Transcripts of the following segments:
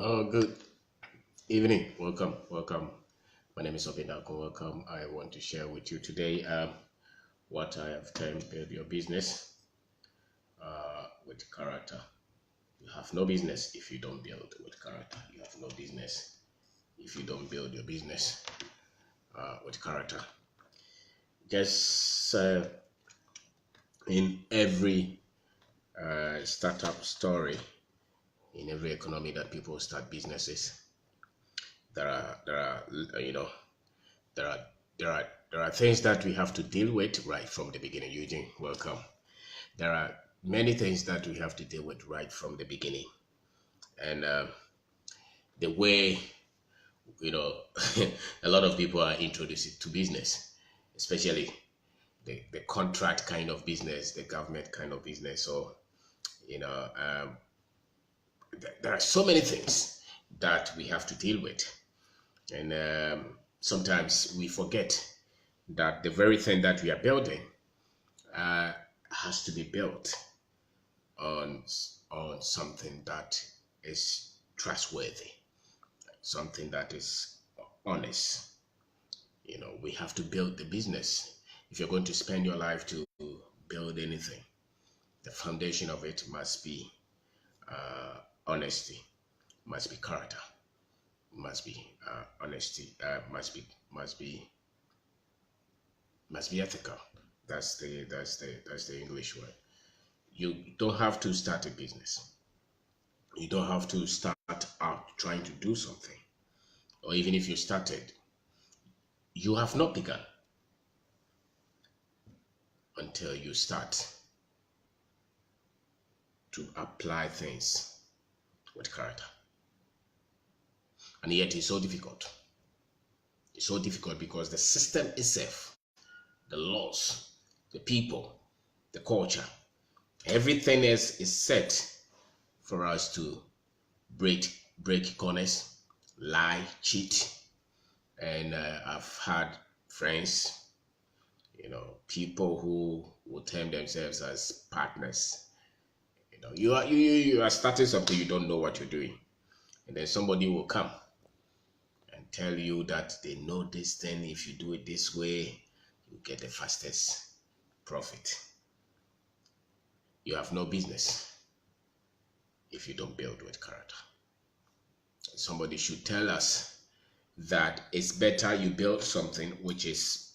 Good evening. Welcome. My name is Kwabena. Welcome. I want to share with you today what I have termed build your business with character. You have no business if you don't build with character. You have no business if you don't build your business with character. Just in every startup story, in every economy that people start businesses, there are there are there are things that we have to deal with right from the beginning. Eugene, welcome. There are many things that we have to deal with right from the beginning, and the way you know a lot of people are introduced to business, especially the contract kind of business, the government kind of business. So you know, there are so many things that we have to deal with, and sometimes we forget that the very thing that we are building has to be built on something that is trustworthy, something that is honest. We have to build the business. If you're going to spend your life to build anything, the foundation of it must be honesty, must be character, must be honesty, must be ethical. That's the English word. You don't have to start a business. You don't have to start out trying to do something. Or even if you started, you have not begun until you start to apply things with character. And yet it's so difficult. It's so difficult because the system itself, the laws, the people, the culture, everything is set for us to break corners, lie, cheat. And I've had friends, people who will term themselves as partners. You are starting something, you don't know what you're doing, and then somebody will come and tell you that they know this thing. If you do it this way, you get the fastest profit. You have no business if you don't build with character. Somebody should tell us that it's better you build something which is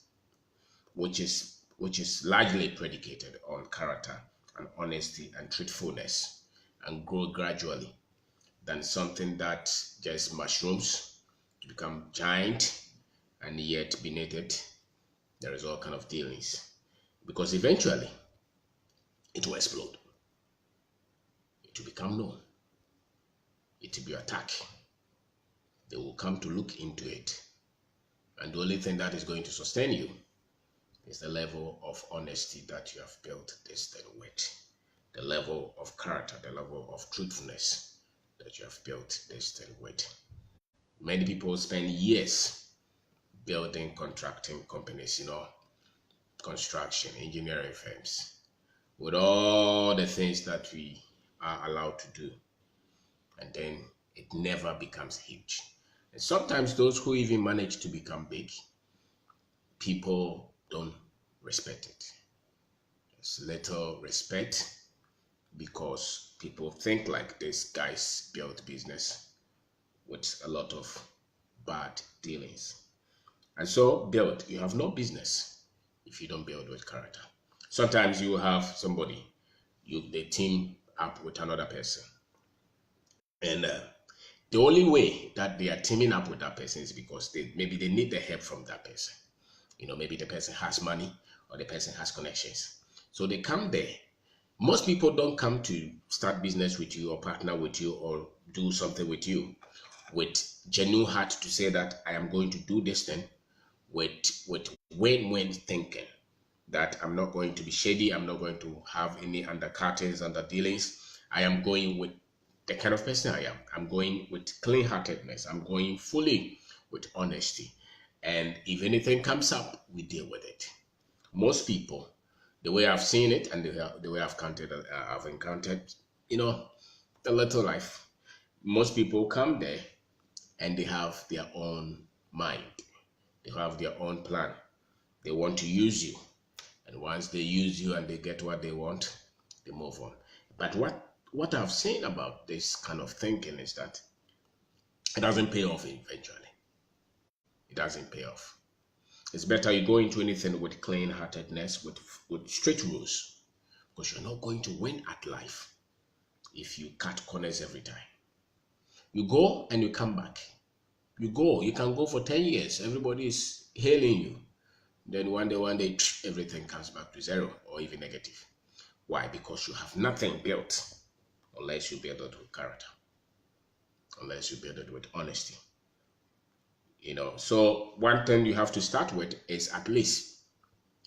largely predicated on character and honesty and truthfulness and grow gradually than something that just mushrooms to become giant, and yet beneath it there is all kind of dealings, because eventually it will explode, it will become known, it will be attacked. They will come to look into it, and the only thing that is going to sustain you is the level of honesty that you have built this thing with, the level of character, the level of truthfulness that you have built this thing with. Many people spend years building contracting companies, construction, engineering firms, with all the things that we are allowed to do, and then it never becomes huge. And sometimes those who even manage to become big, people don't respect it. There's little respect because people think like this guy's built business with a lot of bad dealings. And so build. You have no business if you don't build with character. Sometimes you have somebody, they team up with another person, and the only way that they are teaming up with that person is because maybe they need the help from that person. Maybe the person has money or the person has connections. So they come there. Most people don't come to start business with you or partner with you or do something with you with genuine heart to say that I am going to do this thing with win-win thinking, that I'm not going to be shady, I'm not going to have any undercuttings, under dealings. I am going with the kind of person I am. I'm going with clean-heartedness. I'm going fully with honesty. And if anything comes up, we deal with it. Most people, the way I've seen it and the way I've encountered, the little life. Most people come there and they have their own mind. They have their own plan. They want to use you. And once they use you and they get what they want, they move on. But what I've seen about this kind of thinking is that it doesn't pay off eventually. It doesn't pay off. It's better you go into anything with clean heartedness, with straight rules, because you're not going to win at life if you cut corners every time. You go and you come back. You go, you can go for 10 years. Everybody is hailing you. Then one day, everything comes back to zero or even negative. Why? Because you have nothing built unless you build it with character, unless you build it with honesty. So one thing you have to start with is at least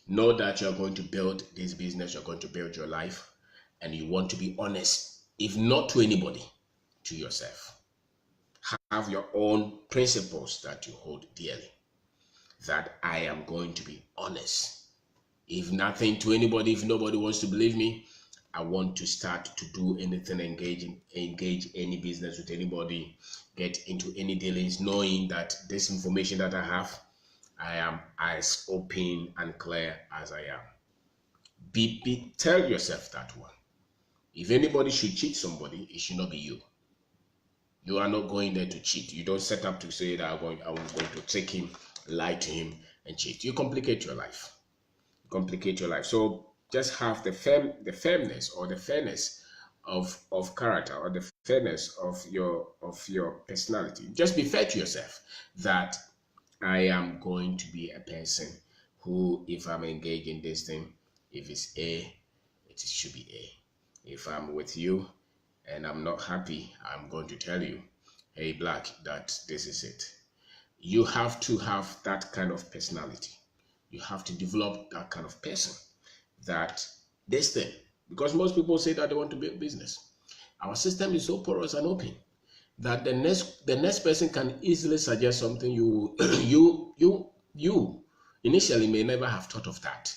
know that you're going to build this business, you're going to build your life, and you want to be honest, if not to anybody, to yourself. Have your own principles that you hold dearly. That I am going to be honest. If nothing to anybody, if nobody wants to believe me, I want to start to do anything, engage any business with anybody, get into any dealings, knowing that this information that I have, I am as open and clear as I am. Tell yourself that one. If anybody should cheat somebody, it should not be you. You are not going there to cheat. You don't set up to say that I'm going to take him, lie to him, and cheat. You complicate your life. So just have the firmness or the fairness of character, or the fairness of your personality. Just be fair to yourself that I am going to be a person who, if I'm engaged in this thing, if it's A, it should be A. If I'm with you and I'm not happy, I'm going to tell you, hey Black, that this is it. You have to have that kind of personality. You have to develop that kind of person, that this thing, because most people say that they want to build business. Our system is so porous and open that the next person can easily suggest something you initially may never have thought of that.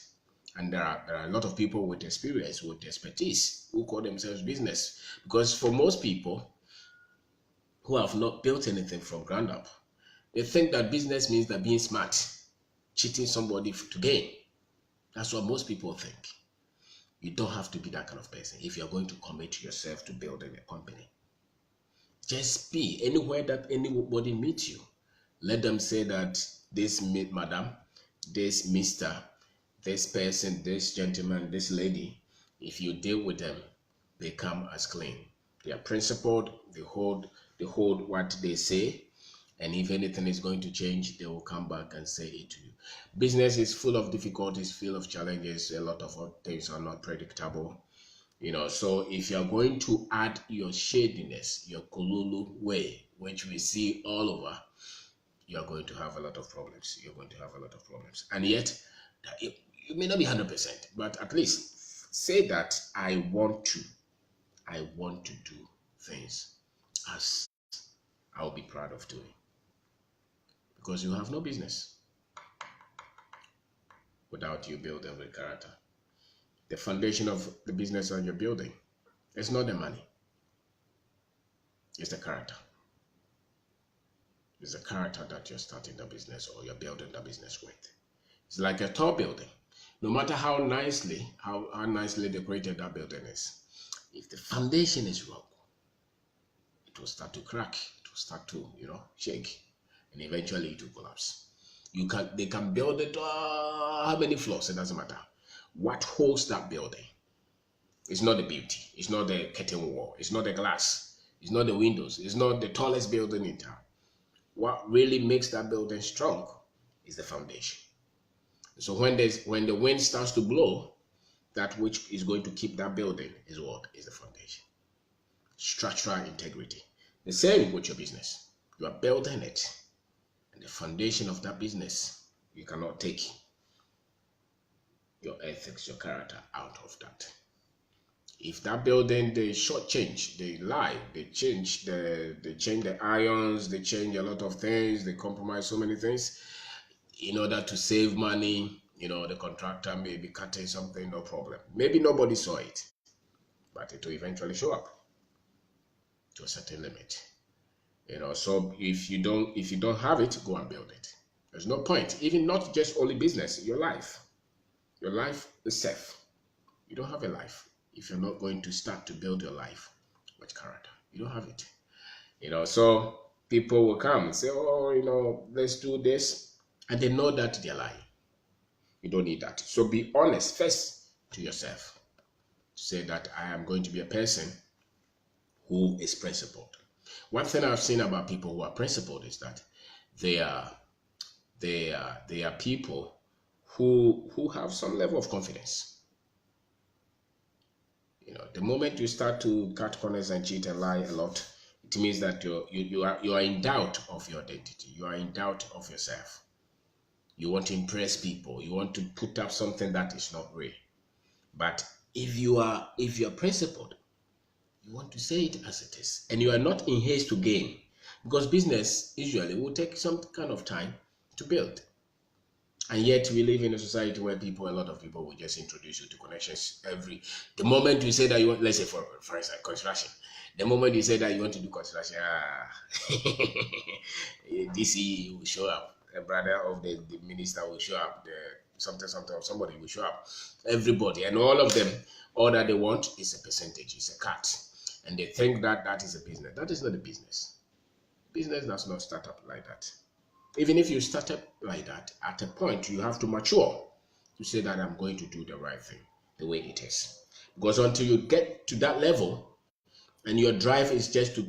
And there are a lot of people with experience, with expertise, who call themselves business. Because for most people who have not built anything from ground up, they think that business means that being smart, cheating somebody to gain. That's what most people think. You don't have to be that kind of person if you're going to commit yourself to building a company. Just be anywhere that anybody meets you. Let them say that this madam, this mister, this person, this gentleman, this lady, if you deal with them, they come as clean. They are principled, they hold what they say, and if anything is going to change, they will come back and say it to you. Business is full of difficulties, full of challenges. A lot of things are not predictable. So if you're going to add your shadiness, your Kululu way, which we see all over, you're going to have a lot of problems. And yet, you may not be 100%, but at least say that I want to do things as I'll be proud of doing. Because you have no business without you building with character. The foundation of the business that you're building is not the money. It's the character. It's the character that you're starting the business or you're building the business with. It's like a tall building. No matter how nicely decorated that building is, if the foundation is wrong, it will start to crack. It will start to, shake, and eventually it will collapse. They can build it how many floors, it doesn't matter. What holds that building? It's not the beauty, it's not the curtain wall, it's not the glass, it's not the windows, it's not the tallest building in town. What really makes that building strong is the foundation. So when the wind starts to blow, that which is going to keep that building is what? Is the foundation. Structural integrity. The same with your business. You are building it, and the foundation of that business, you cannot take your ethics, your character out of that. If that building, they shortchange, they lie, they change the irons, they change a lot of things, they compromise so many things in order to save money. The contractor may be cutting something, no problem. Maybe nobody saw it, but it will eventually show up to a certain limit. So if you don't have it, go and build it. There's no point. Even not just only business, your life itself. You don't have a life if you're not going to start to build your life with character. You don't have it. So people will come and say, oh, let's do this, and they know that they're lying. You don't need that. So be honest first to yourself. Say that I am going to be a person who is principled. One thing I've seen about people who are principled is that they are they are people who have some level of confidence. The moment you start to cut corners and cheat and lie a lot, it means that you are in doubt of your identity. You are in doubt of yourself. You want to impress people. You want to put up something that is not real. But if you're principled, you want to say it as it is, and you are not in haste to gain, because business usually will take some kind of time to build. And yet we live in a society where a lot of people will just introduce you to connections the moment you say that you want, let's say for instance, construction. The moment you say that you want to do construction, DC will show up, a brother of the minister will show up, something of somebody will show up, everybody, and all of them, all that they want is a percentage, is a cut, and they think that that is a business. That is not a business. Business does not start up like that. Even if you start up like that, at a point you have to mature to say that I'm going to do the right thing the way it is. Because until you get to that level and your drive is just to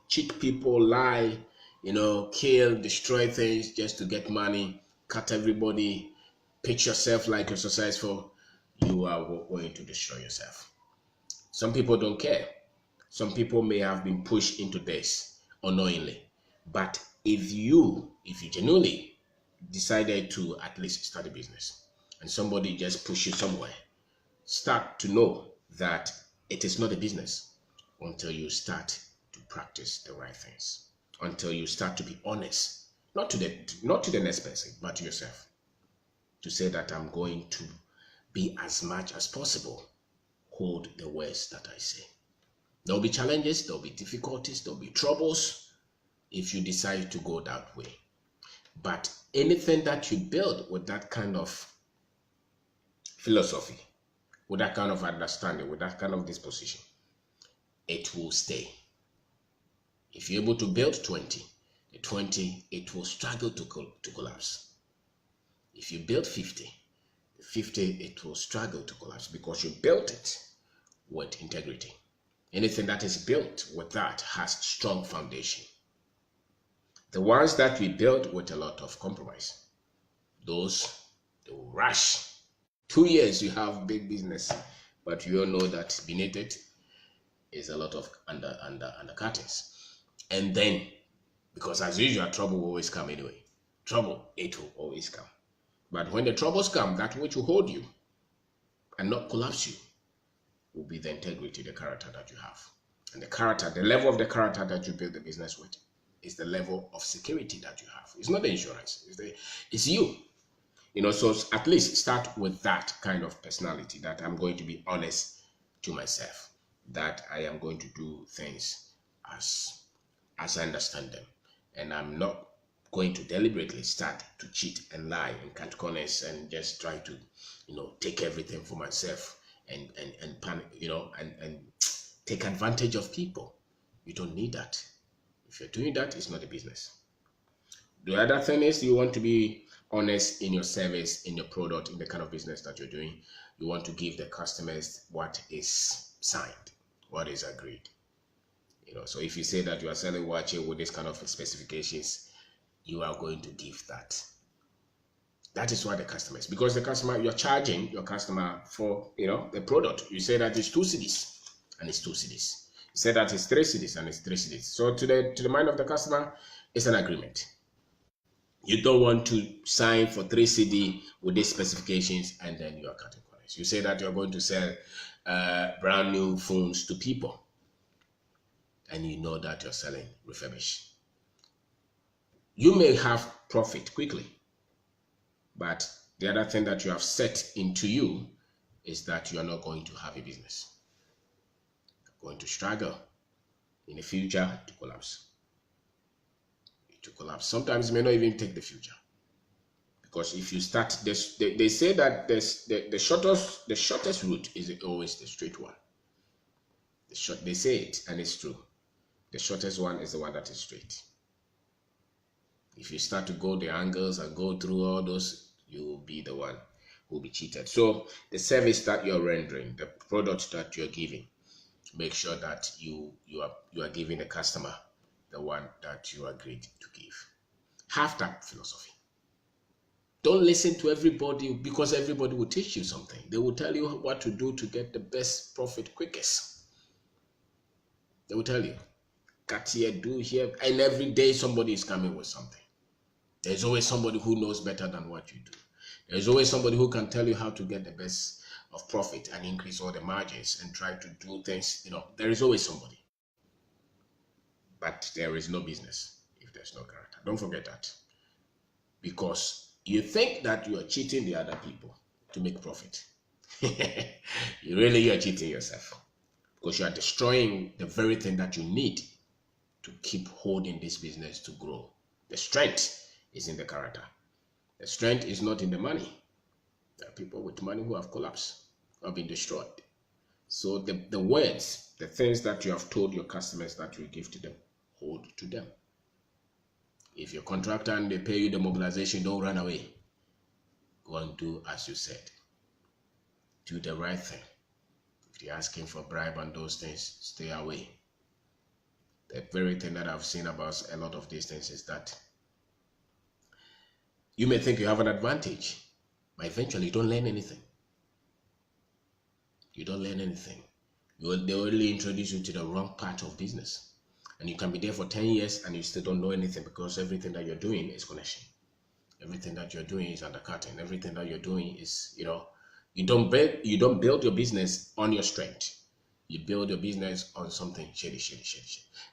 cheat people, lie, kill, destroy things just to get money, cut everybody, pitch yourself like you're successful, you are going to destroy yourself. Some people don't care. Some people may have been pushed into this unknowingly. But if you genuinely decided to at least start a business and somebody just push you somewhere, start to know that it is not a business until you start to practice the right things, until you start to be honest, not to the next person, but to yourself, to say that I'm going to be as much as possible, hold the words that I say. There'll be challenges, there'll be difficulties, there'll be troubles if you decide to go that way. But anything that you build with that kind of philosophy, with that kind of understanding, with that kind of disposition, it will stay. If you're able to build 20, the 20, it will struggle to collapse. If you build 50, the 50, it will struggle to collapse because you built it with integrity. Anything that is built with that has strong foundation. The ones that we build with a lot of compromise, those, they will rush. 2 years you have big business, but you all know that beneath it is a lot of undercuttings. And then, because as usual, trouble will always come anyway. Trouble, it will always come. But when the troubles come, that which will hold you and not collapse you will be the integrity, the character that you have. And the character, the level of the character that you build the business with is the level of security that you have. It's not the insurance, it's you. So at least start with that kind of personality, that I'm going to be honest to myself, that I am going to do things as I understand them, and I'm not going to deliberately start to cheat and lie and cut corners and just try to take everything for myself and panic, and take advantage of people. You don't need that. If you're doing that, it's not a business. The other thing is, you want to be honest in your service, in your product, in the kind of business that you're doing. You want to give the customers what is signed, what is agreed. So if you say that you are selling watch with this kind of specifications, you are going to give that. That is what the customer is, because the customer, you're charging your customer for the product. You say that it's 2 cedis and it's 2 cedis. You say that it's 3 cedis and it's 3 cedis. So to the mind of the customer, it's an agreement. You don't want to sign for 3 CD with these specifications and then you are cutting corners. You say that you're going to sell brand new phones to people, and you know that you're selling refurbished. You may have profit quickly, but the other thing that you have set into you is that you are not going to have a business. You're going to struggle in the future to collapse. to collapse. Sometimes it may not even take the future. Because if you start this, they say that the shortest route is always the straight one. They say it, and it's true. The shortest one is the one that is straight. If you start to go the angles and go through all those, you will be the one who will be cheated. So the service that you're rendering, the product that you're giving, make sure that you are giving the customer the one that you agreed to give. Have that philosophy. Don't listen to everybody, because everybody will teach you something. They will tell you what to do to get the best profit quickest. They will tell you, cut here, do here, and every day somebody is coming with something. There's always somebody who knows better than what you do. There's always somebody who can tell you how to get the best of profit and increase all the margins and try to do things. There is always somebody. But there is no business if there's no character. Don't forget that. Because you think that you are cheating the other people to make profit. You are cheating yourself. Because you are destroying the very thing that you need to keep holding this business to grow. The strength is in the character. The strength is not in the money. There are people with money who have collapsed, who have been destroyed. So the words, the things that you have told your customers that you give to them, hold to them. If you're a contractor and they pay you the mobilization, don't run away. Go and do as you said. Do the right thing. If they're asking for bribe and those things, stay away. The very thing that I've seen about a lot of these things is that you may think you have an advantage, but eventually you don't learn anything. You don't learn anything. They only introduce you to the wrong part of business. And you can be there for 10 years and you still don't know anything, because everything that you're doing is connection. Everything that you're doing is undercutting. Everything that you're doing is, you don't build your business on your strength. You build your business on something shady.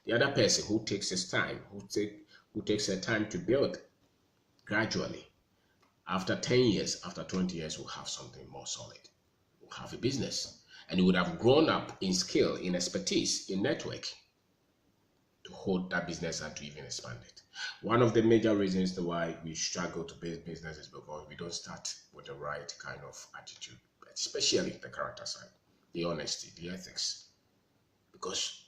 The other person who takes his time, who takes their time to build gradually, after 10 years, after 20 years, will have something more solid. Will have a business. And you would have grown up in skill, in expertise, in network to hold that business and to even expand it. One of the major reasons why we struggle to build business is because we don't start with the right kind of attitude, especially the character side, the honesty, the ethics. Because,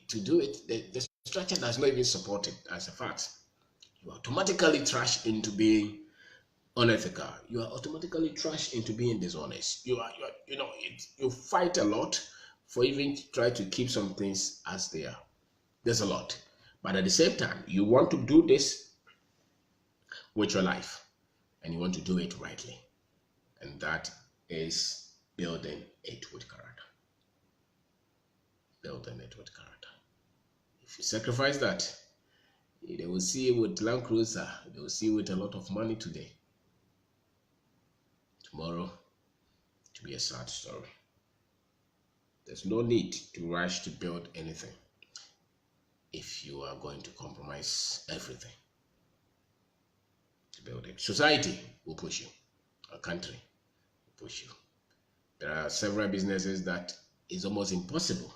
to do it, the structure does not even support it as a fact. You automatically trash into being unethical. You are automatically trashed into being dishonest. You fight a lot for even try to keep some things as they are. There's a lot. But at the same time, you want to do this with your life, and you want to do it rightly. And that is building it with character. Building it with character. If you sacrifice that, they will see you with Land Cruiser. They will see you with a lot of money today. Tomorrow, it will be a sad story. There's no need to rush to build anything if you are going to compromise everything to build it. Society will push you. A country will push you. There are several businesses that it's almost impossible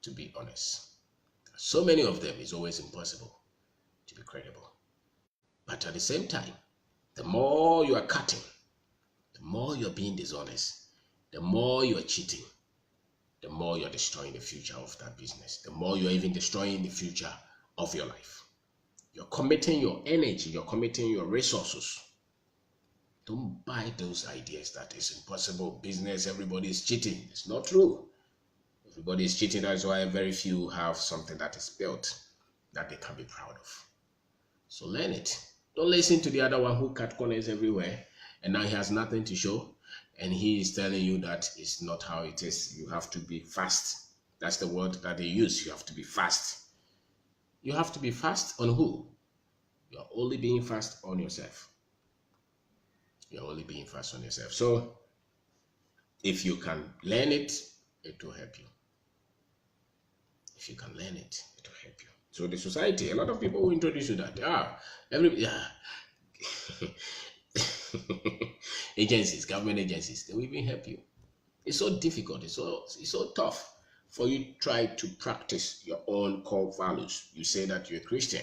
to be honest. So many of them, it's always impossible to be credible. But at the same time, the more you are cutting, the more you're being dishonest, the more you're cheating, the more you're destroying the future of that business, the more you're even destroying the future of your life. You're committing your energy, you're committing your resources. Don't buy those ideas that it's impossible business, everybody is cheating. It's not true. Everybody is cheating. That's why very few have something that is built that they can be proud of. So learn it. Don't listen to the other one who cut corners everywhere and now he has nothing to show. And he is telling you that it's not how it is. You have to be fast. That's the word that they use. You have to be fast. You have to be fast on who? You're only being fast on yourself. You're only being fast on yourself. So if you can learn it, it will help you. If you can learn it, it will help you. So the society, a lot of people will introduce you that. Agencies, government agencies, they will even help you. It's so difficult, it's so tough for you to try to practice your own core values. You say that you're a Christian,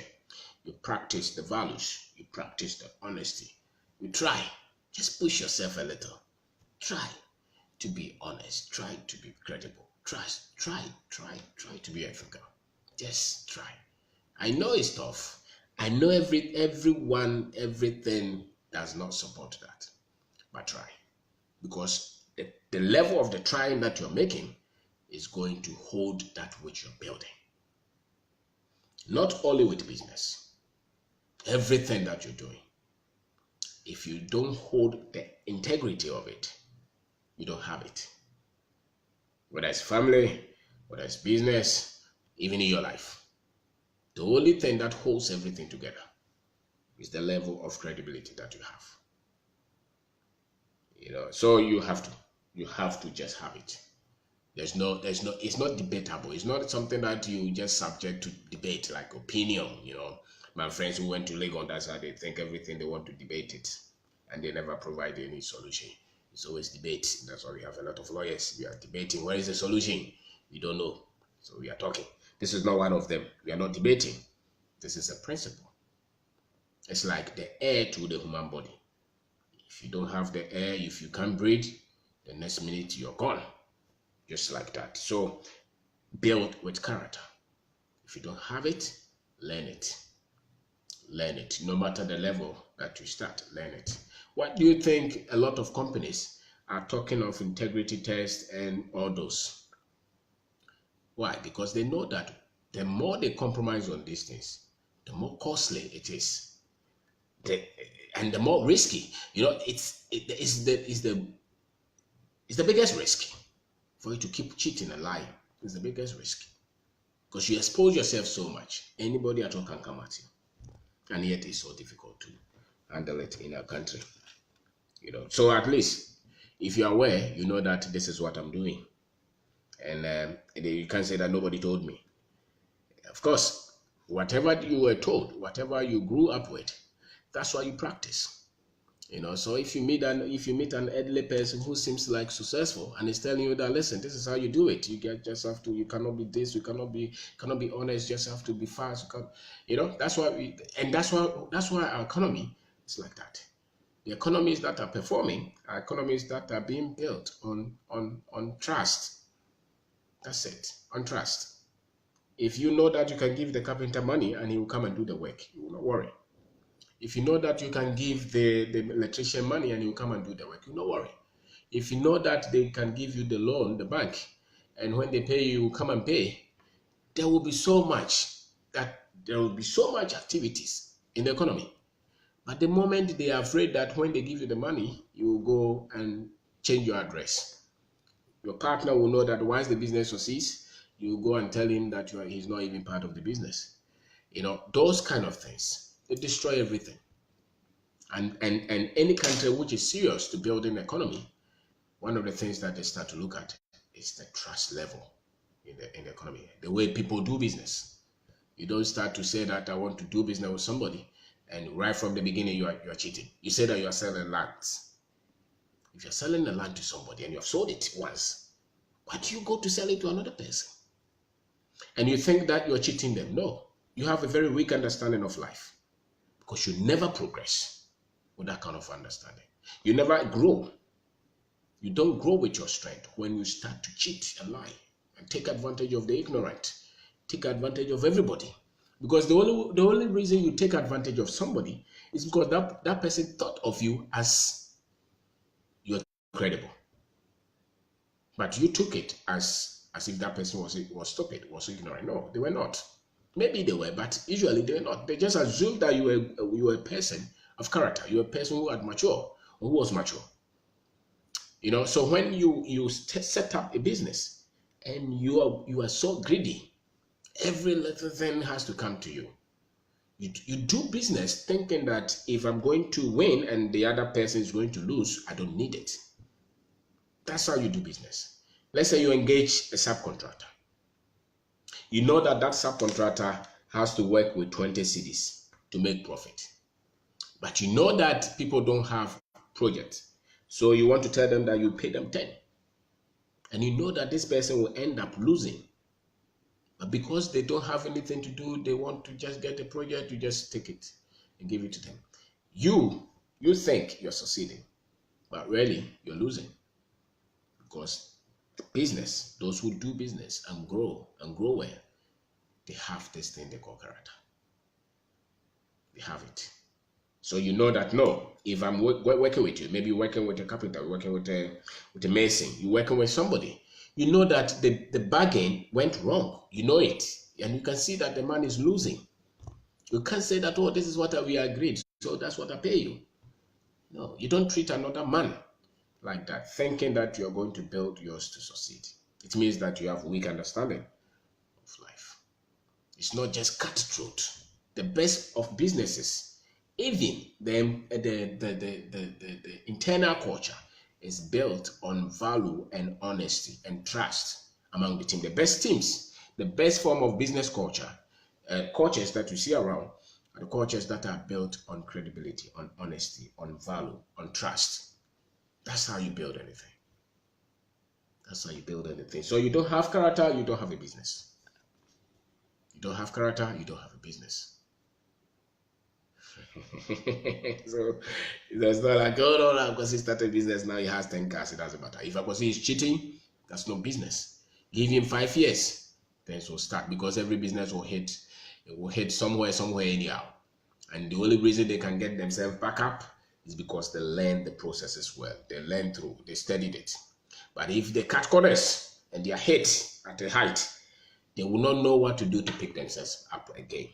You practice the values. You practice the honesty. You try. Just push yourself a little. Try to be honest. Try to be credible. Try to be ethical. Just try. I know it's tough. I know everything does not support that. But try. Because the level of the trying that you're making is going to hold that which you're building. Not only with business, everything that you're doing. If you don't hold the integrity of it, you don't have it. Whether it's family, whether it's business, even in your life. The only thing that holds everything together is the level of credibility that you have. So you have to just have it. It's not debatable. It's not something that you just subject to debate, like opinion. My friends who went to Lagos, that's how they think everything, they want to debate it, and they never provide any solution. It's always debate. That's why we have a lot of lawyers. We are debating. Where is the solution? We don't know. So we are talking. This is not one of them. We are not debating. This is a principle. It's like the air to the human body. If you don't have the air, if you can't breathe, the next minute you're gone. Just like that. So build with character. If you don't have it, learn it. Learn it. No matter the level that you start, learn it. What do you think a lot of companies are talking of integrity tests and all those? Why? Because they know that the more they compromise on these things, the more costly it is. And the more risky. It's the biggest risk. For you to keep cheating and lying is the biggest risk. Because you expose yourself so much. Anybody at all can come at you. And yet it's so difficult to handle it in our country. So at least if you're aware, you know that this is what I'm doing. And you can't say that nobody told me. Of course, whatever you were told, whatever you grew up with, that's what you practice. So if you meet an elderly person who seems like successful and is telling you that, listen, this is how you do it. You cannot be this, you cannot be honest, just have to be fast. That's why our economy is like that. The economies that are performing are economies that are being built on trust. That's it, on trust. If you know that you can give the carpenter money and he will come and do the work, you will not worry. If you know that you can give the electrician money and he will come and do the work, you will not worry. If you know that they can give you the loan, the bank, and when they pay you, come and pay, there will be so much activities in the economy. But the moment they are afraid that when they give you the money, you will go and change your address. Your partner will know that once the business succeeds, you will go and tell him that he's not even part of the business. Those kind of things, they destroy everything. And any country which is serious to build an economy, one of the things that they start to look at is the trust level in the economy, the way people do business. You don't start to say that I want to do business with somebody, and right from the beginning you are cheating. You say that you are selling lands. If you're selling the land to somebody and you have sold it once, why do you go to sell it to another person? And you think that you're cheating them? No, you have a very weak understanding of life, because you never progress with that kind of understanding. You never grow. You don't grow with your strength when you start to cheat and lie and take advantage of the ignorant, take advantage of everybody. Because the only reason you take advantage of somebody is because that person thought of you as you're credible. But you took it as if that person was stupid, was ignorant. No, they were not. Maybe they were, but usually they were not. They just assumed that you were a person of character. You were a person who had mature, or who was mature. So when you set up a business and you are so greedy, every little thing has to come to you. You do business thinking that if I'm going to win and the other person is going to lose, I don't need it. That's how you do business. Let's say you engage a subcontractor. You know that subcontractor has to work with 20 cedis to make profit. But you know that people don't have projects. So you want to tell them that you pay them 10. And you know that this person will end up losing. But because they don't have anything to do, they want to just get a project, you just take it and give it to them. You think you're succeeding, but really you're losing, because business, those who do business and grow well, they have this thing they call character. They have it. So you know that no, if I'm working with you, maybe you're working with a carpenter, you're working with a mason, you're working with somebody, you know that the bargain went wrong. You know it, and you can see that the man is losing. You can't say that, oh, this is what we agreed, so that's what I pay you. No, you don't treat another man like that, thinking that you're going to build yours to succeed. It means that you have weak understanding of life. It's not just cutthroat. The best of businesses, even the internal culture, is built on value and honesty and trust among the team. The best teams, the best form of business culture, cultures that you see around, are the cultures that are built on credibility, on honesty, on value, on trust. That's how you build anything. That's how you build anything. So you don't have character, you don't have a business. You don't have character, you don't have a business. So it's not like, oh no, because he started business now he has 10 cars, it doesn't matter. If Akwasi is cheating, that's no business. Give him 5 years, things will start, because every business will hit somewhere anyhow. And the only reason they can get themselves back up is because they learn the processes well. They learn through, they studied it. But if they cut corners and they are hit at a height, they will not know what to do to pick themselves up again.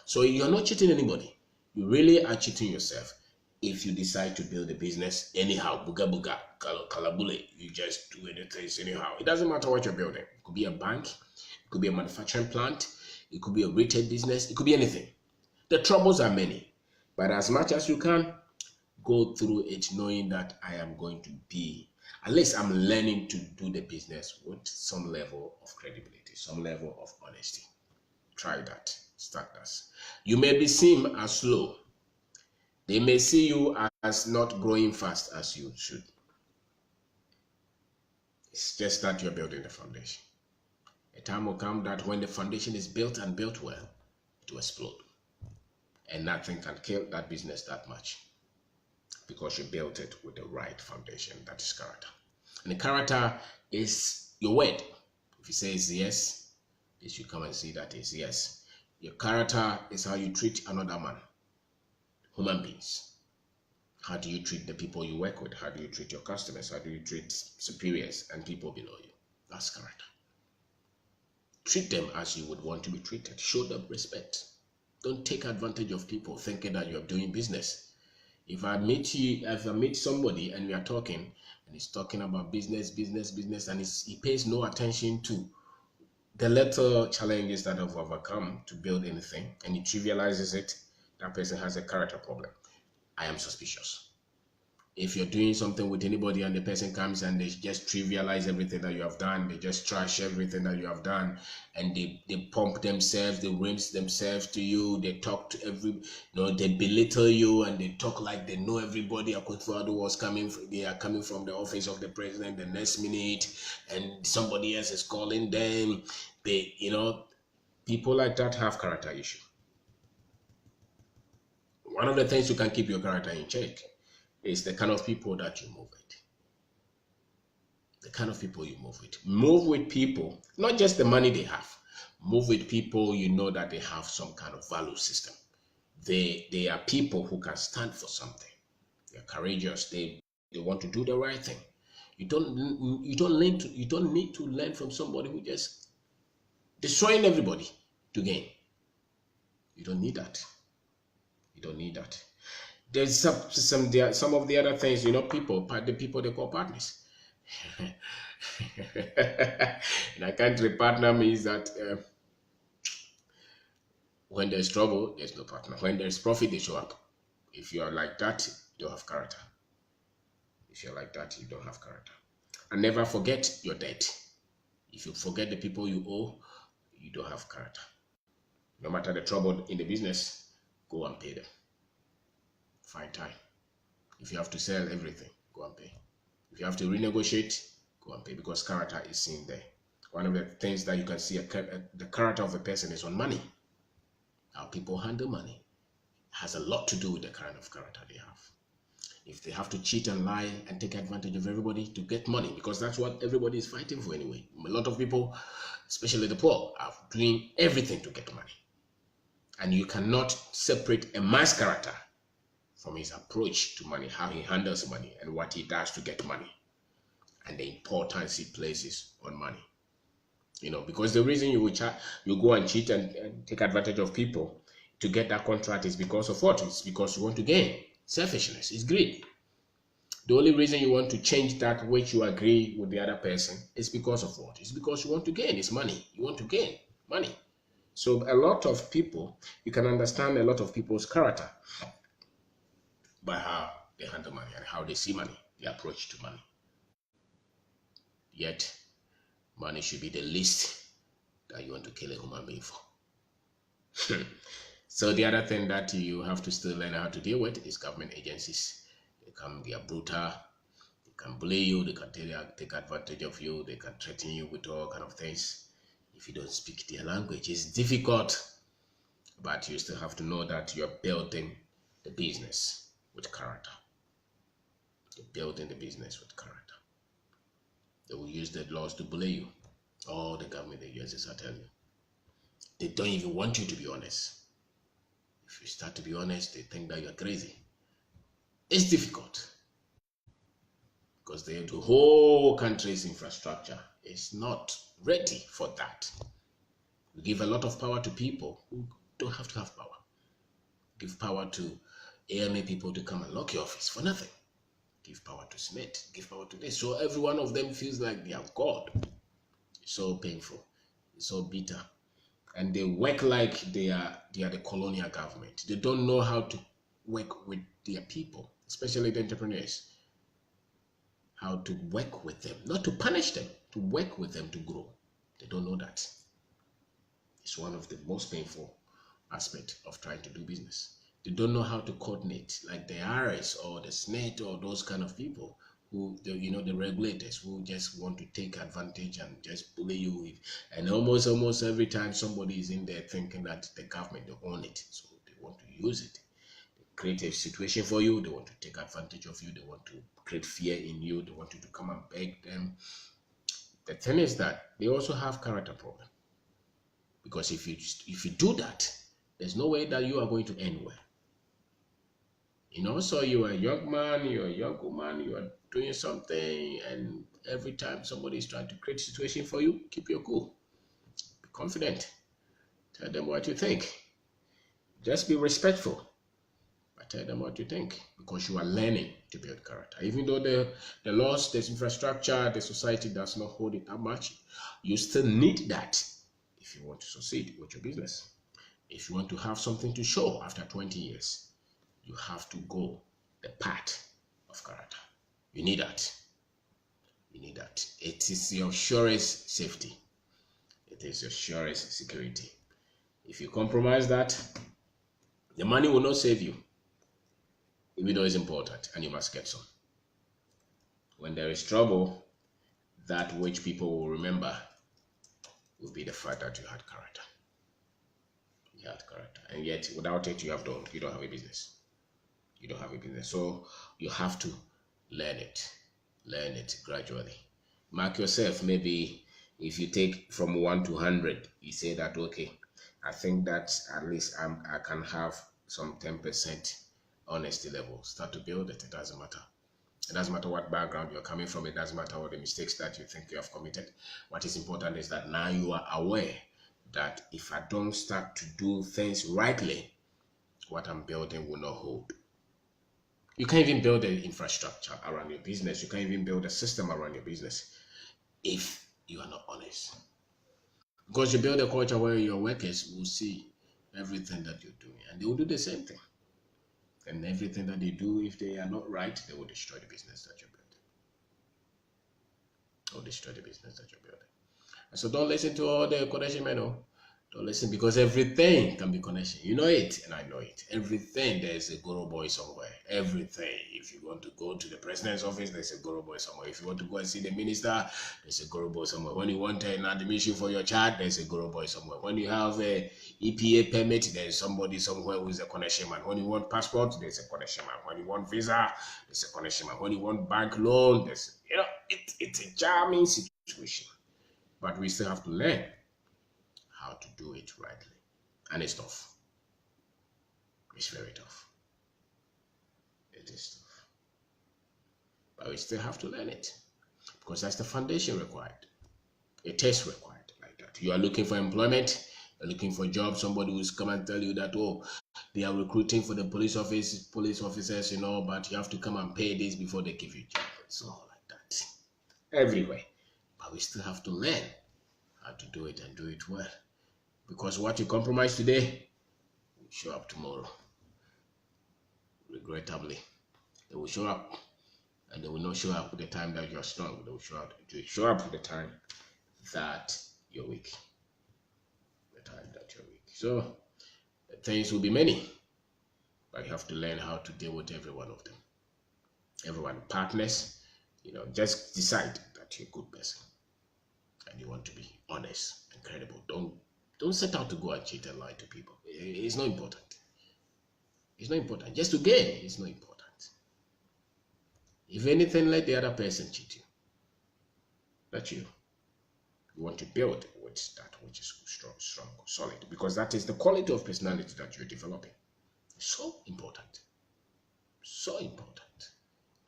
So you're not cheating anybody. You really are cheating yourself if you decide to build a business anyhow, buga, kalabule, you just do anything anyhow. It doesn't matter what you're building. It could be a bank, it could be a manufacturing plant, it could be a retail business, it could be anything. The troubles are many, but as much as you can, go through it knowing that I am going to be, at least I'm learning to do the business with some level of credibility, some level of honesty. Try that. Start that. You may be seen as slow. They may see you as not growing fast as you should. It's just that you're building the foundation. A time will come that when the foundation is built and built well, it will explode. And nothing can kill that business that much, because you built it with the right foundation. That is character. And the character is your word. If you say it's yes, they should come and see that it's yes. Your character is how you treat another man, human beings. How do you treat the people you work with? How do you treat your customers? How do you treat superiors and people below you? That's character. Treat them as you would want to be treated. Show them respect. Don't take advantage of people thinking that you're doing business. If I meet somebody and we are talking, and he's talking about business, and he pays no attention to the little challenges that I've overcome to build anything, and he trivializes it, that person has a character problem. I am suspicious. If you're doing something with anybody and the person comes and they just trivialize everything that you have done, they just trash everything that you have done, and they pump themselves, they rinse themselves to you, they talk to they belittle you, and they talk like they know everybody. They are coming from the office of the president the next minute, and somebody else is calling them. People like that have character issue. One of the things you can keep your character in check is the kind of people that you move with. The kind of people you move with. Move with people, not just the money they have. Move with people you know that they have some kind of value system. They are people who can stand for something. They're courageous. They want to do the right thing. You don't need to learn from somebody who just destroying everybody to gain. You don't need that. You don't need that. There's some of the other things, the people they call partners. In a country, partner means that when there's trouble, there's no partner. When there's profit, they show up. If you are like that, you don't have character. If you're like that, you don't have character. And never forget your debt. If you forget the people you owe, you don't have character. No matter the trouble in the business, go and pay them. Find time. If you have to sell everything, go and pay. If you have to renegotiate, go and pay, because character is seen there. One of the things that you can see the character of a person is on money. How people handle money has a lot to do with the kind of character they have. If they have to cheat and lie and take advantage of everybody to get money, because that's what everybody is fighting for anyway. A lot of people, especially the poor, are doing everything to get money. And you cannot separate a man's character from his approach to money, how he handles money and what he does to get money, and the importance he places on money. Because the reason you go and cheat and take advantage of people to get that contract is because of what? It's because you want to gain. Selfishness is greed. The only reason you want to change that which you agree with the other person is because of what? It's because you want to gain. It's money. You want to gain money. So a lot of people, you can understand a lot of people's character by how they handle money and how they see money, the approach to money. Yet, money should be the least that you want to kill a human being for. So the other thing that you have to still learn how to deal with is government agencies. They can be brutal, they can bully you, they can take advantage of you, they can threaten you with all kind of things. If you don't speak their language, it's difficult, but you still have to know that you're building the business with character. You're building the business with character. They will use the laws to bully you. All the government agencies, I tell you. They don't even want you to be honest. If you start to be honest, they think that you're crazy. It's difficult because the whole country's infrastructure is not ready for that. We give a lot of power to people who don't have to have power. Give power to AMA people to come and lock your office for nothing. Give power to Senate, give power to this. So every one of them feels like they are God. It's so painful. It's so bitter. And they work like they are the colonial government. They don't know how to work with their people, especially the entrepreneurs. How to work with them, not to punish them, to work with them to grow. They don't know that. It's one of the most painful aspects of trying to do business. They don't know how to coordinate, like the IRS or the Senate or those kind of people who, the regulators who just want to take advantage and just bully you with. And almost every time somebody is in there thinking that the government, they own it, so they want to use it. They create a situation for you, they want to take advantage of you, they want to create fear in you, they want you to come and beg them. The thing is that they also have character problem. Because if you do that, there's no way that you are going to end well. So you are a young man, you're a young woman, you are doing something, and every time somebody is trying to create a situation for you, keep your cool. Be confident. Tell them what you think. Just be respectful. But tell them what you think, because you are learning to build character. Even though the laws, the infrastructure, the society does not hold it that much, you still need that if you want to succeed with your business. If you want to have something to show after 20 years, you have to go the path of character. You need that. You need that. It is your surest safety. It is your surest security. If you compromise that, the money will not save you, even though it's important and you must get some. When there is trouble, that which people will remember will be the fact that you had character. You had character. And yet, without it, you don't have a business. You don't have a business. So you have to learn it. Learn it gradually. Mark yourself. Maybe if you take from 1 to 100, you say that, okay, I think that at least I can have some 10% honesty level. Start to build it. It doesn't matter. It doesn't matter what background you're coming from. It doesn't matter what the mistakes that you think you have committed. What is important is that now you are aware that if I don't start to do things rightly, what I'm building will not hold. You can't even build an infrastructure around your business. You can't even build a system around your business if you are not honest. Because you build a culture where your workers will see everything that you're doing and they will do the same thing. And everything that they do, if they are not right, they will destroy the business that you're building. Or destroy the business that you're building. And so don't listen to all the connection men. Don't listen because everything can be connection. You know it, and I know it. Everything there's a Goro boy somewhere. Everything. If you want to go to the president's office, there's a Goro boy somewhere. If you want to go and see the minister, there's a Goro boy somewhere. When you want an admission for your child, there's a Goro boy somewhere. When you have a EPA permit, there's somebody somewhere who is a connection man. When you want passport, there's a connection man. When you want visa, there's a connection man. When you want bank loan, it's a charming situation. But we still have to learn how to do it rightly. And it's tough. It's very tough. It is tough. But we still have to learn it because that's the foundation required. It is required like that. You are looking for employment, you're looking for a job, somebody will come and tell you that, oh, they are recruiting for the police officers, but you have to come and pay this before they give you a job. It's all like that. Everywhere. But we still have to learn how to do it and do it well. Because what you compromise today will show up tomorrow. Regrettably, they will show up, and they will not show up at the time that you're strong. They will show up at the time that you're weak. The time that you're weak. So things will be many, but you have to learn how to deal with every one of them. Everyone, partners, just decide that you're a good person and you want to be honest and credible. Don't set out to go and cheat and lie to people. It's not important. It's not important. Just to gain is not important. If anything, let the other person cheat you. Not you. You want to build with that which is strong, solid, because that is the quality of personality that you're developing. It's so important. So important.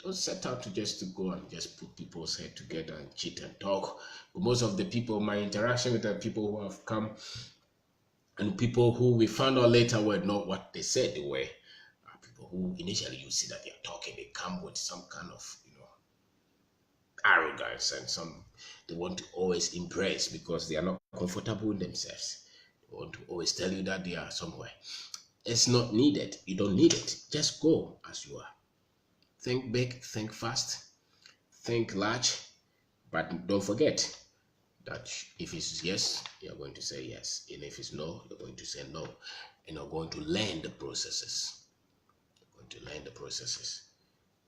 Don't set out to go and just put people's head together and cheat and talk. Most of the people, my interaction with the people who have come and people who we found out later were not what they said they were, are people who initially you see that they're talking, they come with some kind of arrogance and they want to always impress because they are not comfortable in themselves. They want to always tell you that they are somewhere. It's not needed. You don't need it. Just go as you are. Think big, think fast, think large, but don't forget that if it's yes, you're going to say yes. And if it's no, you're going to say no. And you're going to learn the processes. You're going to learn the processes.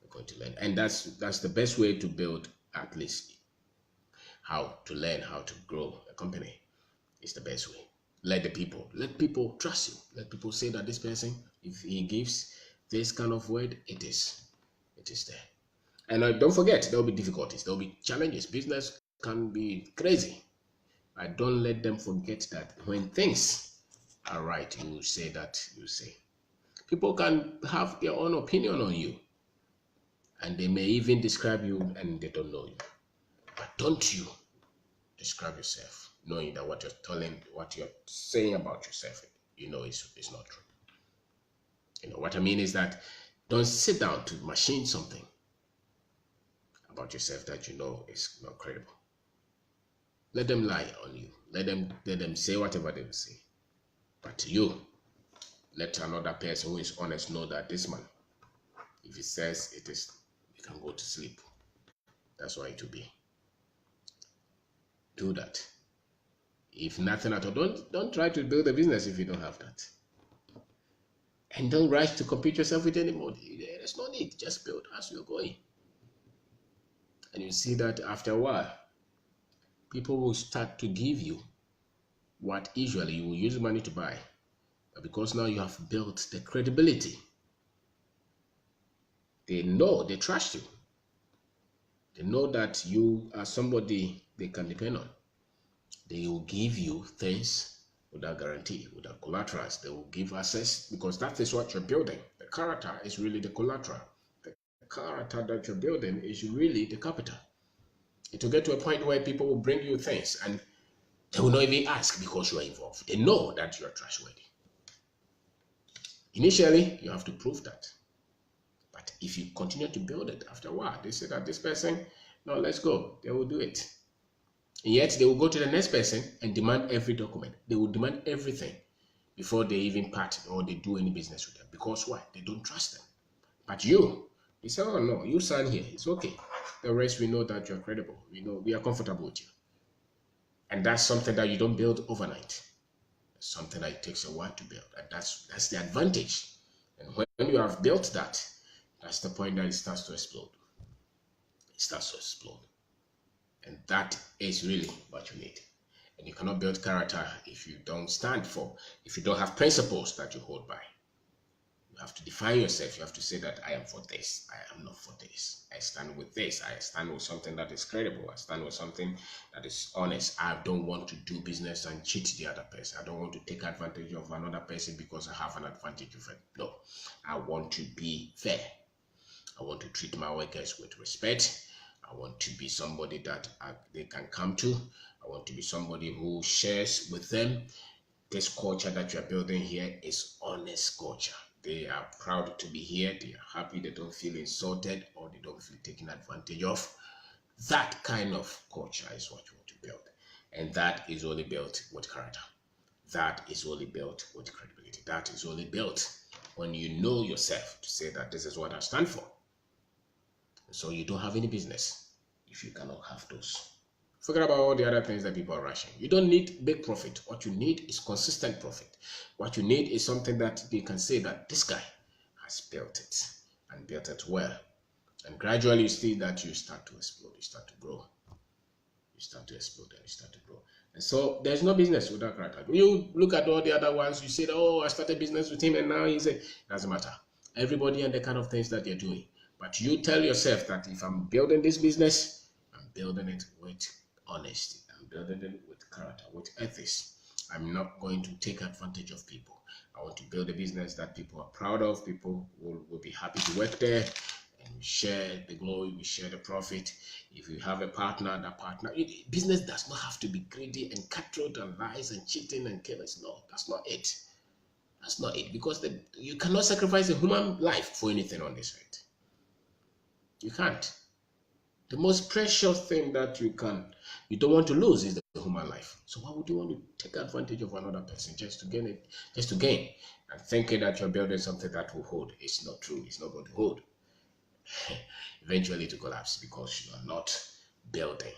You're going to learn. And that's the best way to build, at least how to learn how to grow a company. Is the best way. Let people trust you. Let people say that this person, if he gives this kind of word, it is there. And don't forget, there will be difficulties, there will be challenges. Business can be crazy. But don't let them forget that when things are right, you will say that you say. People can have their own opinion on you, and they may even describe you and they don't know you. But don't you describe yourself knowing that what you're saying about yourself, is not true. What I mean is that don't sit down to machine something about yourself that is not credible. Let them lie on you. Let them say whatever they will say. But you, let another person who is honest know that this man, if he says it is, you can go to sleep. That's why it will be. Do that. If nothing at all, don't try to build a business if you don't have that. And don't rush to compete yourself with anybody. There's no need. Just build as you're going. And you see that after a while, people will start to give you what usually you will use money to buy. But because now you have built the credibility, they trust you. They know that you are somebody they can depend on. They will give you things without guarantee, without collaterals. They will give access because that is what you're building. The character is really the collateral. The character that you're building is really the capital. It will get to a point where people will bring you things and they will not even ask because you are involved. They know that you are trustworthy. Initially, you have to prove that. But if you continue to build it, after a while, they say that this person, no, let's go. They will do it. And yet, they will go to the next person and demand every document. They will demand everything before they even part or they do any business with them. Because why? They don't trust them. But you say, oh no, you sign here. It's okay. The rest, we know that you're credible. We are comfortable with you. And that's something that you don't build overnight. something that it takes a while to build, and that's the advantage. And when you have built that, that's the point that it starts to explode. It starts to explode, and that is really what you need. And you cannot build character if you don't stand for, if you don't have principles that you hold by. You have to define yourself. You have to say that I am for this. I am not for this. I stand with this. I stand with something that is credible. I stand with something that is honest. I don't want to do business and cheat the other person. I don't want to take advantage of another person because I have an advantage of it. No, I want to be fair. I want to treat my workers with respect. I want to be somebody that they can come to. I want to be somebody who shares with them. This culture that you're building here is honest culture. They are proud to be here. They are happy. They don't feel insulted or they don't feel taken advantage of. That kind of culture is what you want to build. And that is only built with character. That is only built with credibility. That is only built when you know yourself to say that this is what I stand for. So you don't have any business if you cannot have those. Forget about all the other things that people are rushing. You don't need big profit. What you need is consistent profit. What you need is something that they can say that this guy has built it and built it well. And gradually you see that you start to explode, you start to grow. You start to explode and you start to grow. And so there's no business without character. When you look at all the other ones, you say, oh, I started business with him and now he's a... Doesn't matter. Everybody and the kind of things that they're doing. But you tell yourself that if I'm building this business, I'm building it with honesty. I'm building it with character, with ethics. I'm not going to take advantage of people. I want to build a business that people are proud of. People will be happy to work there. And we share the glory, we share the profit. If you have a partner, that partner, business does not have to be greedy and cutthroat and lies and cheating and killers. No, that's not it. That's not it. Because you cannot sacrifice a human life for anything on this earth. You can't. The most precious thing that you don't want to lose is the human life. So why would you want to take advantage of another person just to gain it, just to gain? And thinking that you're building something that will hold. It's not true. It's not going to hold. Eventually to collapse because you are not building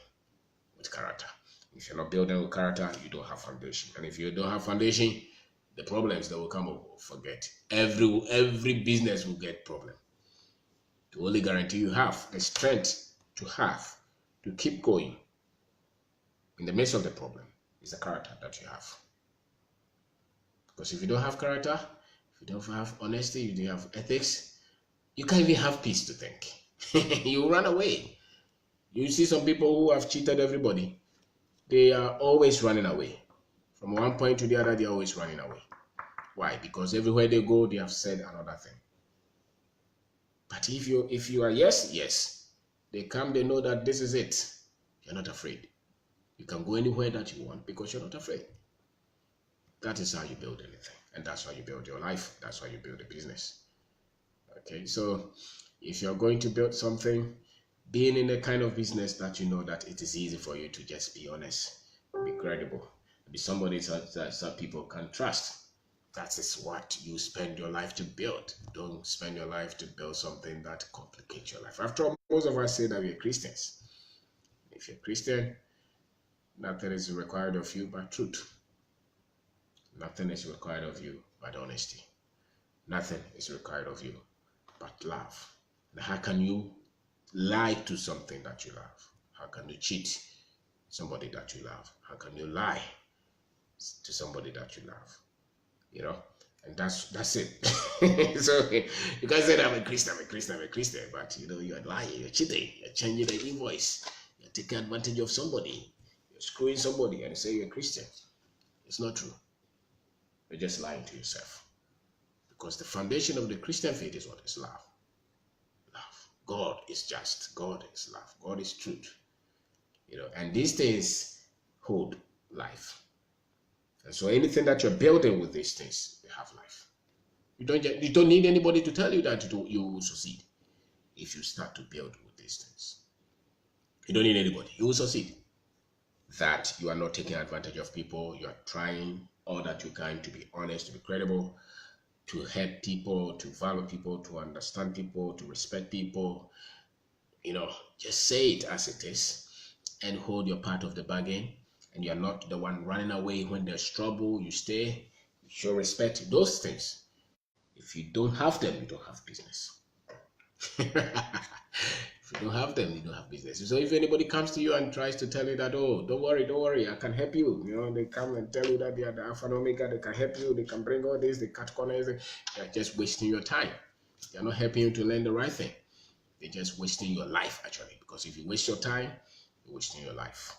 with character. If you're not building with character, you don't have foundation. And if you don't have foundation, the problems that will come up, forget. Every business will get problem. The only guarantee you have, the strength to keep going in the midst of the problem is the character that you have. Because if you don't have character, if you don't have honesty, you don't have ethics, you can't even have peace to think. You run away. You see some people who have cheated everybody. They are always running away. From one point to the other, they're always running away. Why? Because everywhere they go, they have said another thing. But if you are yes, they come, they know that this is it. You're not afraid. You can go anywhere that you want because you're not afraid. That is how you build anything. And that's how you build your life. That's how you build a business. Okay, so if you're going to build something, being in a kind of business that you know that it is easy for you to just be honest, be credible, be somebody that people can trust. That is what you spend your life to build. Don't spend your life to build something that complicates your life. After all, most of us say that we're Christians. If you're Christian, nothing is required of you but truth. Nothing is required of you but honesty. Nothing is required of you but love. And how can you lie to something that you love? How can you cheat somebody that you love? How can you lie to somebody that you love? You know, and that's it. So you can say that I'm a Christian, but you know you're lying, you're cheating, you're changing the invoice, you're taking advantage of somebody, you're screwing somebody, and you say you're a Christian. It's not true. You're just lying to yourself. Because the foundation of the Christian faith is what? Is love. Love. God is just. God is love. God is truth. You know, and these things hold life. And so anything that you're building with these things, they have life. You don't need anybody to tell you that you will succeed if you start to build with these things. You don't need anybody. You will succeed. That you are not taking advantage of people. You are trying all that you can to be honest, to be credible, to help people, to value people, to understand people, to respect people. You know, just say it as it is and hold your part of the bargain and you're not the one running away when there's trouble. You stay, you show respect. Those things. If you don't have them, you don't have business. If you don't have them, you don't have business. So if anybody comes to you and tries to tell you that, oh, don't worry, I can help you. They come and tell you that they are the Alpha and Omega, they can help you, they can bring all this, they cut corners, they're just wasting your time. They're not helping you to learn the right thing. They're just wasting your life, actually. Because if you waste your time, you're wasting your life.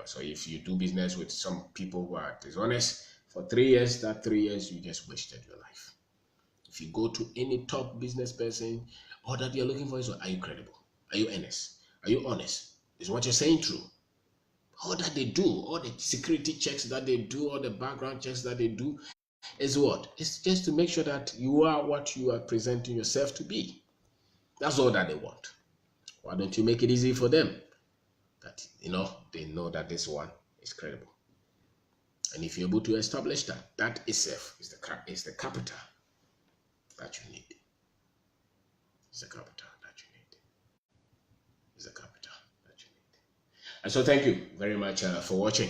So if you do business with some people who are dishonest for 3 years, that 3 years, you just wasted your life. If you go to any top business person, all that you're looking for is, are you credible? Are you honest? Are you honest? Is what you're saying true? All that they do, all the security checks that they do, all the background checks that they do, is what? It's just to make sure that you are what you are presenting yourself to be. That's all that they want. Why don't you make it easy for them? That, they know that this one is credible. And if you're able to establish that, that itself is the capital that you need. It's the capital that you need. It's the capital that you need. And so thank you very much for watching.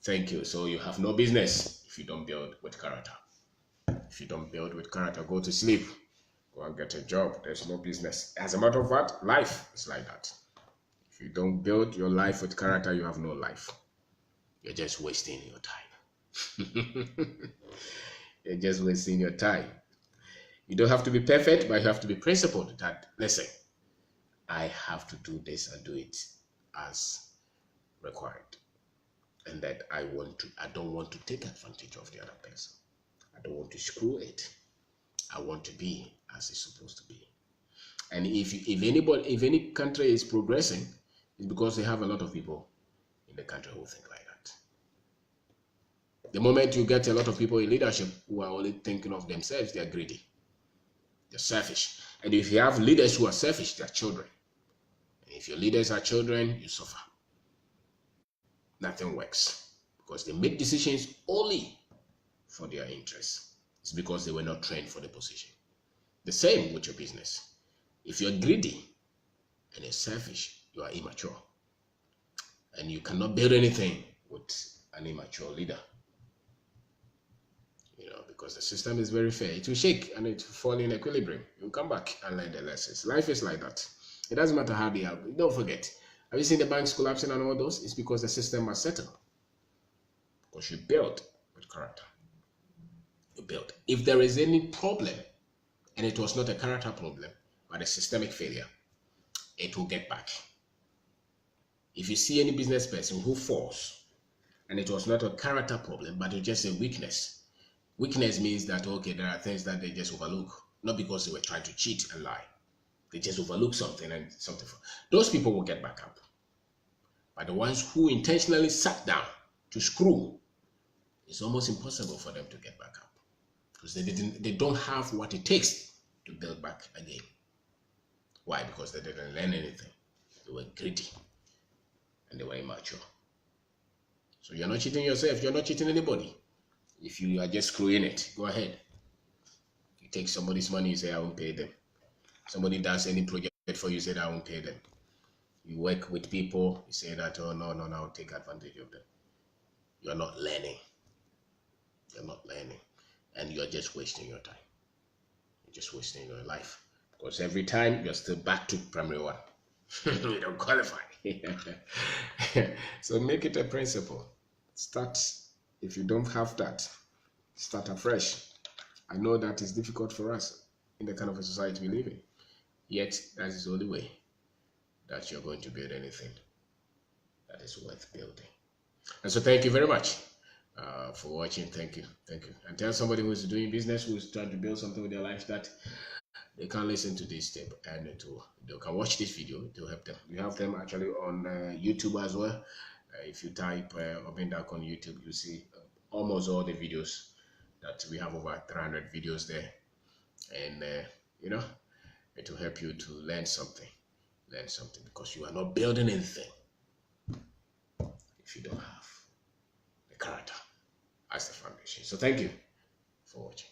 Thank you. So you have no business if you don't build with character. If you don't build with character, go to sleep. Go and get a job. There's no business. As a matter of fact, life is like that. If you don't build your life with character, you have no life. You're just wasting your time. You're just wasting your time. You don't have to be perfect, but you have to be principled that, listen, I have to do this and do it as required. And that I don't want to take advantage of the other person. I don't want to screw it. I want to be as it's supposed to be. And if any country is progressing, it's because they have a lot of people in the country who think like that. The moment you get a lot of people in leadership who are only thinking of themselves, they are greedy. They're selfish. And if you have leaders who are selfish, they're children. And if your leaders are children, you suffer. Nothing works. Because they make decisions only for their interests. It's because they were not trained for the position. The same with your business. If you're greedy and you're selfish, you are immature. And you cannot build anything with an immature leader. Because the system is very fair. It will shake and it will fall in equilibrium. You'll come back and learn the lessons. Life is like that. It doesn't matter how they are. Don't forget. Have you seen the banks collapsing and all those? It's because the system was settled. Because you built with character. You built. If there is any problem, and it was not a character problem, but a systemic failure, it will get back. If you see any business person who falls, and it was not a character problem, but it's just a weakness. Weakness means that, okay, there are things that they just overlook. Not because they were trying to cheat and lie. They just overlook something and something. Those people will get back up. But the ones who intentionally sat down to screw, it's almost impossible for them to get back up. Because they don't have what it takes to build back again. Why? Because they didn't learn anything. They were greedy. And they were immature. So you're not cheating yourself. You're not cheating anybody. If you are just screwing it, go ahead. You take somebody's money, you say, I won't pay them. Somebody does any project for you, you say, I won't pay them. You work with people, you say that, oh, no, I'll take advantage of them. You're not learning. You're not learning. And you're just wasting your time. You're just wasting your life. Because every time, you're still back to primary one. You don't qualify. So make it a principle. Start. If you don't have that, start afresh. I know that is difficult for us in the kind of a society we live in. Yet, that is the only way that you're going to build anything that is worth building. And so thank you very much for watching. Thank you. And tell somebody who's doing business, who's trying to build something with their life, that they can listen to this tape and they can watch this video to help them. We have them actually on YouTube as well. If you type Kwabena on YouTube, you see almost all the videos that we have, over 300 videos there. And, it will help you to learn something. Because you are not building anything if you don't have the character as the foundation. So thank you for watching.